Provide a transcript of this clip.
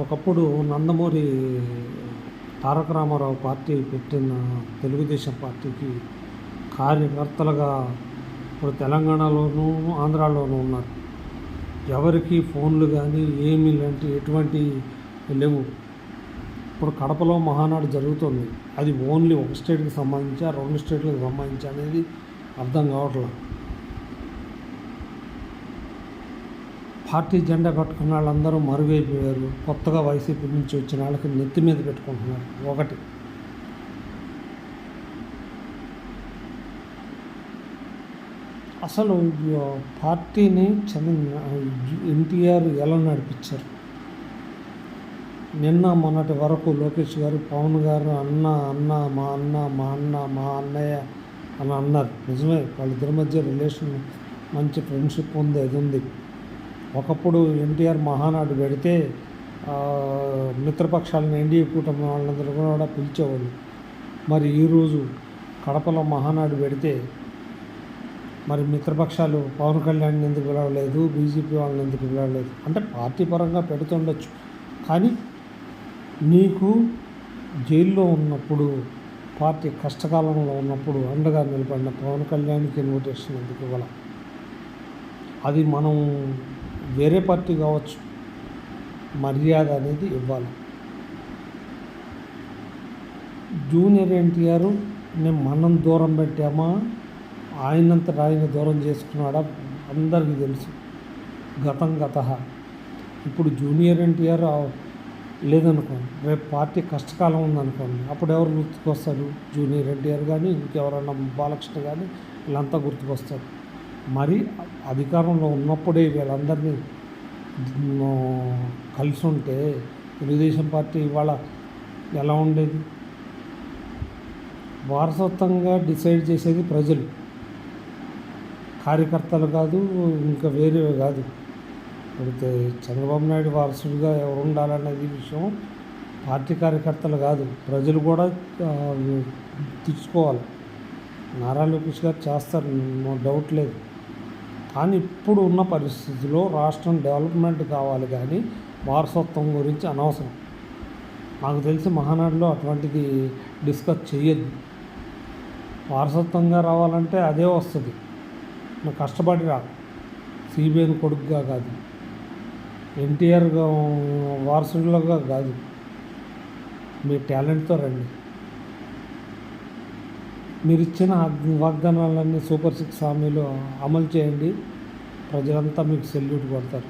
ఒకప్పుడు నందమూరి తారక రామారావు పార్టీ పెట్టిన తెలుగుదేశం పార్టీకి కార్యకర్తలుగా ఇప్పుడు తెలంగాణలోనూ ఆంధ్రాలోనూ ఉన్నారు. ఎవరికి ఫోన్లు కానీ ఏమీ లాంటి ఎటువంటి లేవు. ఇప్పుడు కడపలో మహానాడు జరుగుతుంది. అది ఓన్లీ ఒక స్టేట్కి సంబంధించి 2 స్టేట్లకు సంబంధించి అనేది అర్థం కావట్లేదు. పార్టీ జెండా పట్టుకున్న వాళ్ళందరూ మరుగైపోయారు. కొత్తగా వైసీపీ నుంచి వచ్చిన వాళ్ళకి నెత్తి మీద పెట్టుకుంటున్నారు. ఒకటి అసలు పార్టీని ఎన్టీఆర్ ఎలా నడిపించారు? నిన్న మొన్నటి వరకు లోకేష్ గారు పవన్ గారు అన్న మా అన్నయ్య అని అన్నారు. నిజమే, వాళ్ళిద్దరి మధ్య రిలేషన్ మంచి ఫ్రెండ్షిప్ ఉంది, అది ఉంది. ఒకప్పుడు ఎన్టీఆర్ మహానాడు పెడితే మిత్రపక్షాలను ఎన్డీఏ కూటమి వాళ్ళందరూ కూడా పిలిచేవాళ్ళు. మరి ఈరోజు కడపలో మహానాడు పెడితే మరి మిత్రపక్షాలు పవన్ కళ్యాణ్ ఎందుకు పిలవలేదు, బీజేపీ వాళ్ళని ఎందుకు పిలవలేదు అంటే పార్టీ పరంగా పెడుతుండొచ్చు. కానీ నీకు జైల్లో ఉన్నప్పుడు, పార్టీ కష్టకాలంలో ఉన్నప్పుడు అండగా నిలబడిన పవన్ కళ్యాణ్కి ఇన్విటేషన్ ఎందుకు ఇవ్వాలి? అది మనం వేరే పార్టీ కావచ్చు, మర్యాద అనేది ఇవ్వాలి. జూనియర్ ఎన్టీఆర్ మనం దూరం పెట్టామా, ఆయనంతటా ఆయన దూరం చేసుకున్నాడా అందరికీ తెలుసు. గత ఇప్పుడు జూనియర్ ఎన్టీఆర్ లేదనుకోండి, రేపు పార్టీ కష్టకాలం ఉందనుకోండి, అప్పుడు ఎవరు గుర్తుకొస్తారు? జూనియర్ ఎన్టీఆర్ కానీ ఇంకెవరన్నా బాలకృష్ణ కానీ వీళ్ళంతా గుర్తుకొస్తారు. మరి అధికారంలో ఉన్నప్పుడే వీళ్ళందరినీ కలిసి ఉంటే తెలుగుదేశం పార్టీ ఇవాళ ఎలా ఉండేది? వారసత్వంగా డిసైడ్ చేసేది ప్రజలు, కార్యకర్తలు కాదు, ఇంకా వేరేవి కాదు. అయితే చంద్రబాబు నాయుడు వారసుడిగా ఎవరు ఉండాలనేది విషయం పార్టీ కార్యకర్తలు కాదు, ప్రజలు కూడా తీసుకోవాలి. నారా లోకేష్ గారు చేస్తారు, నో డౌట్ లేదు. కానీ ఇప్పుడు ఉన్న పరిస్థితుల్లో రాష్ట్రం డెవలప్మెంట్ కావాలి, కానీ వారసత్వం గురించి అనవసరం. నాకు తెలిసి మహానాడులో అటువంటిది డిస్కస్ చేయొద్దు. వారసత్వంగా రావాలంటే అదే వస్తుంది, నువ్వు కష్టపడి రా, సిబిఐని కొడుకుగా కాదు, ఎన్టీఆర్ వారసులుగా కాదు, మీ టాలెంట్తో రండి. మీరు ఇచ్చిన వాగ్దానాలన్నీ సూపర్ 6 హామీలు అమలు చేయండి, ప్రజలంతా మీకు సెల్యూట్ కొడతారు.